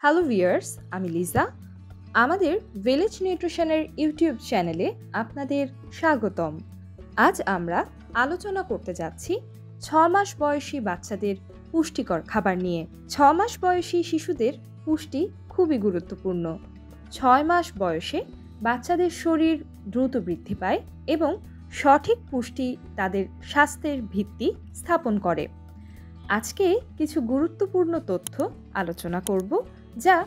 Hello viewers, আমি লিজা। আমাদের village নিউট্রিশনের YouTube চ্যানেলে আপনাদের স্বাগতম। আজ আমরা আলোচনা করতে যাচ্ছি 6 মাস বয়সী বাচ্চাদের পুষ্টিকর খাবার নিয়ে। 6 মাস বয়সী শিশুদের পুষ্টি খুবই গুরুত্বপূর্ণ। 6 মাস বয়সে বাচ্চাদের শরীর দ্রুত বৃদ্ধি পায় এবং সঠিক পুষ্টি তাদের স্বাস্থ্যের ভিত্তি স্থাপন করে। আজকে কিছু গুরুত্বপূর্ণ তথ্য আলোচনা করব, যা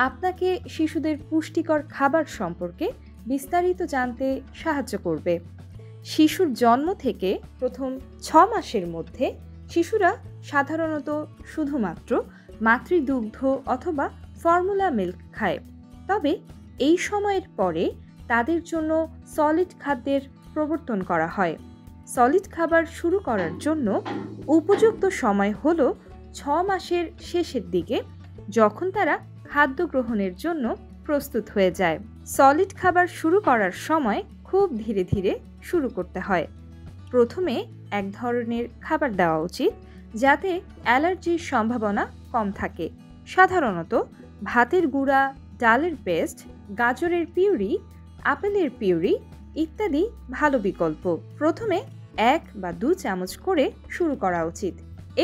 আপনাকে শিশুদের পুষ্টিকর খাবার সম্পর্কে বিস্তারিত জানতে সাহায্য করবে। শিশুর জন্ম থেকে প্রথম 6 মাসের মধ্যে শিশুরা সাধারণত শুধুমাত্র মাতৃদুগ্ধ অথবা ফর্মুলা মিল্ক খায়। তবে এই সময়ের পরে তাদের জন্য সলিড খাদ্যের প্রবর্তন করা হয়। সলিড খাবার শুরু করার জন্য উপযুক্ত সময় হলো 6 মাসের শেষের দিকে, যখন তারা খাদ্য গ্রহণের জন্য প্রস্তুত হয়ে যায়। সলিড খাবার শুরু করার সময় খুব ধীরে ধীরে শুরু করতে হয়। প্রথমে এক ধরনের খাবার দেওয়া উচিত যাতে অ্যালার্জির সম্ভাবনা কম থাকে। সাধারণত ভাতের গুঁড়া, ডালের পেস্ট, গাজরের পিউরি, আপেলের পিউরি ইত্যাদি ভালো বিকল্প। প্রথমে 1 বা 2 চামচ করে শুরু করা উচিত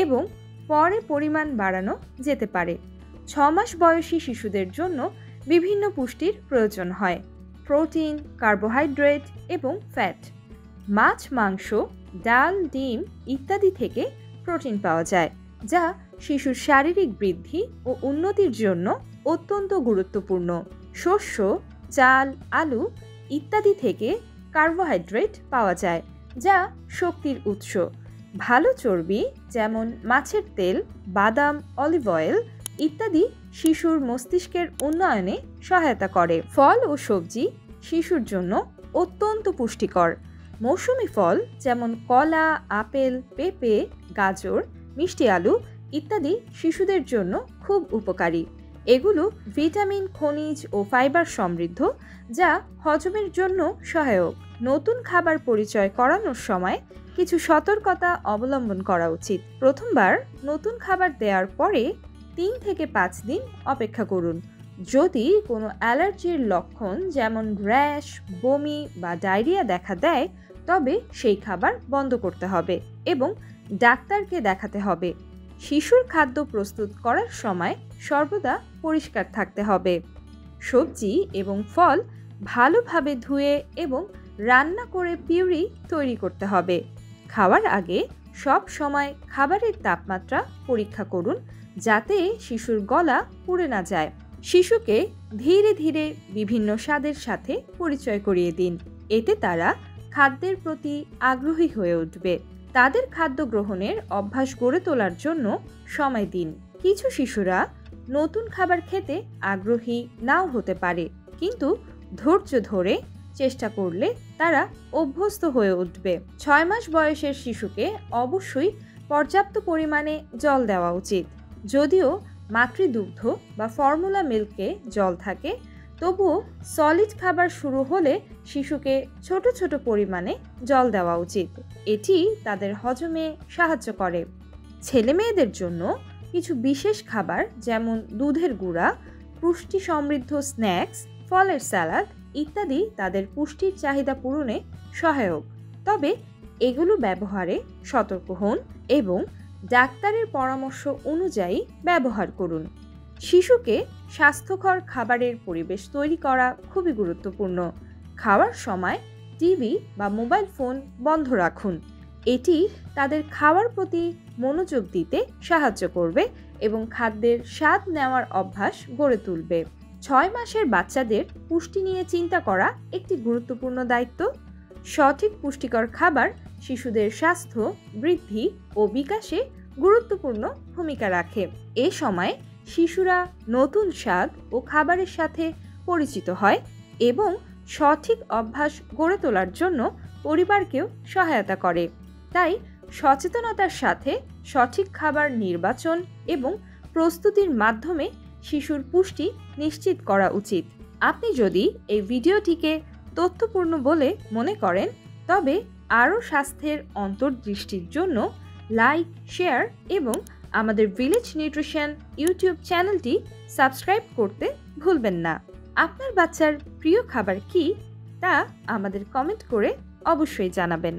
এবং পরে পরিমাণ বাড়ানো যেতে পারে। 6 মাস বয়সী শিশুদের জন্য বিভিন্ন পুষ্টির প্রয়োজন হয়: প্রোটিন, কার্বোহাইড্রেট এবং ফ্যাট। মাছ, মাংস, ডাল, ডিম ইত্যাদি থেকে প্রোটিন পাওয়া যায়, যা শিশুর শারীরিক বৃদ্ধি ও উন্নতির জন্য অত্যন্ত গুরুত্বপূর্ণ। শস্য, চাল, আলু ইত্যাদি থেকে কার্বোহাইড্রেট পাওয়া যায়, যা শক্তির উৎস। ভালো চর্বি যেমন মাছের তেল, বাদাম, অলিভ অয়েল ইত্যাদি শিশুর মস্তিষ্কের উন্নয়নে সহায়তা করে। ফল ও সবজি শিশুর জন্য অত্যন্ত পুষ্টিকর। মৌসুমী ফল যেমন কলা, আপেল, পেঁপে, গাজর, মিষ্টি আলু ইত্যাদি শিশুদের জন্য খুব উপকারী। এগুলো ভিটামিন, খনিজ ও ফাইবার সমৃদ্ধ, যা হজমের জন্য সহায়ক। নতুন খাবার পরিচয় করানোর সময় কিছু সতর্কতা অবলম্বন করা উচিত। প্রথমবার নতুন খাবার দেওয়ার পরে 3 থেকে 5 দিন অপেক্ষা করুন। যদি কোনো অ্যালার্জির লক্ষণ যেমন র্যাশ, বমি বা ডায়রিয়া দেখা দেয়, তবে সেই খাবার বন্ধ করতে হবে এবং ডাক্তারকে দেখাতে হবে। শিশুর খাদ্য প্রস্তুত করার সময় সর্বদা পরিষ্কার থাকতে হবে। সবজি এবং ফল ভালোভাবে ধুয়ে এবং রান্না করে পিউরি তৈরি করতে হবে। খাওয়ার আগে সব সময় খাবারের তাপমাত্রা পরীক্ষা করুন, যাতে শিশুর গলা পুড়ে না যায়। শিশুকে ধীরে ধীরে বিভিন্ন স্বাদের সাথে পরিচয় করিয়ে দিন। এতে তারা খাদ্যের প্রতি আগ্রহী হয়ে উঠবে। তাদের খাদ্য গ্রহণের অভ্যাস গড়ে তোলার জন্য সময় দিন। কিছু শিশুরা নতুন খাবার খেতে আগ্রহী নাও হতে পারে, কিন্তু ধৈর্য ধরে চেষ্টা করলে তারা অভ্যস্ত হয়ে উঠবে। 6 মাস বয়সের শিশুকে অবশ্যই পর্যাপ্ত পরিমাণে জল দেওয়া উচিত। যদিও মাতৃদুগ্ধ বা ফর্মুলা মিল্কে জল থাকে, তবুও সলিড খাবার শুরু হলে শিশুকে ছোট ছোট পরিমাণে জল দেওয়া উচিত। এটি তাদের হজমে সাহায্য করে। ছেলে মেয়েদের জন্য কিছু বিশেষ খাবার যেমন দুধের গুঁড়া, পুষ্টি সমৃদ্ধ স্ন্যাক্স, ফলের স্যালাড ইত্যাদি তাদের পুষ্টির চাহিদা পূরণে সহায়ক। তবে এগুলো ব্যবহারে সতর্ক হন এবং ডাক্তারের পরামর্শ অনুযায়ী ব্যবহার করুন। শিশুকে স্বাস্থ্যকর খাবারের পরিবেশ তৈরি করা খুবই গুরুত্বপূর্ণ। খাওয়ার সময় টিভি বা মোবাইল ফোন বন্ধ রাখুন। এটি তাদের খাওয়ার প্রতি মনোযোগ দিতে সাহায্য করবে এবং খাদ্যের স্বাদ নেওয়ার অভ্যাস গড়ে তুলবে। 6 মাসের বাচ্চাদের পুষ্টি নিয়ে চিন্তা করা একটি গুরুত্বপূর্ণ দায়িত্ব। সঠিক পুষ্টিকর খাবার শিশুদের স্বাস্থ্য, বৃদ্ধি ও বিকাশে গুরুত্বপূর্ণ ভূমিকা রাখে। এ সময় শিশুরা নতুন স্বাদ ও খাবারের সাথে পরিচিত হয় এবং সঠিক অভ্যাস গড়ে তোলার জন্য পরিবারকেও সহায়তা করে। তাই সচেতনতার সাথে সঠিক খাবার নির্বাচন এবং প্রস্তুতির মাধ্যমে শিশুর পুষ্টি নিশ্চিত করা উচিত। আপনি যদি এই ভিডিওটিকে তথ্যপূর্ণ বলে মনে করেন, তবে আরও স্বাস্থ্যের অন্তর্দৃষ্টির জন্য লাইক, শেয়ার এবং আমাদের ভিলেজ নিউট্রিশন ইউটিউব চ্যানেলটি সাবস্ক্রাইব করতে ভুলবেন না। আপনার বাচ্চার প্রিয় খাবার কি তা আমাদের কমেন্ট করে অবশ্যই জানাবেন।